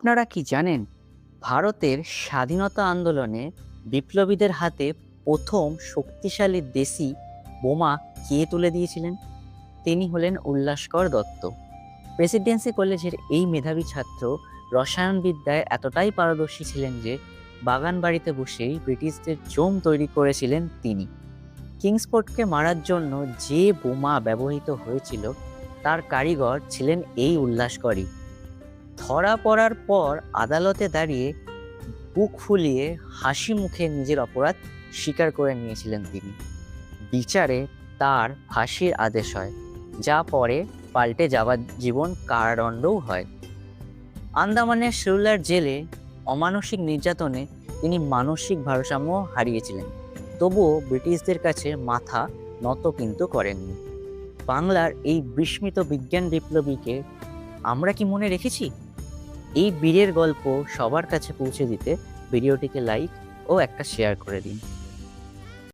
আপনারা কি জানেন ভারতের স্বাধীনতা আন্দোলনে বিপ্লবীদের হাতে প্রথম শক্তিশালী দেশি বোমা কে তুলে দিয়েছিলেন? তিনি হলেন উল্লাসকর দত্ত। প্রেসিডেন্সি কলেজের এই মেধাবী ছাত্র রসায়নবিদ্যায় এতটাই পারদর্শী ছিলেন যে বাগান বাড়িতে বসেই ব্রিটিশদের জম তৈরি করেছিলেন তিনি। কিংসফোর্ডকে মারার জন্য যে বোমা ব্যবহৃত হয়েছিল তার কারিগর ছিলেন এই উল্লাসকরই। ধরা পড়ার পর আদালতে দাঁড়িয়ে বুক ফুলিয়ে হাসি মুখে নিজের অপরাধ স্বীকার করে নিয়েছিলেন তিনি। বিচারে তার ফাঁসির আদেশ হয়, যা পরে পাল্টে যাবজ্জীবন কারাদণ্ডও হয়। আন্দামানের সেলুলার জেলে অমানসিক নির্যাতনে তিনি মানসিক ভারসাম্য হারিয়েছিলেন, তবুও ব্রিটিশদের কাছে মাথা নত কিন্তু করেননি। বাংলার এই বিস্মিত বিজ্ঞান বিপ্লবীকে আমরা কি মনে রেখেছি? এই বীরের গল্প সবার কাছে পৌঁছে দিতে ভিডিওটিকে লাইক ও একটা শেয়ার করে দিন।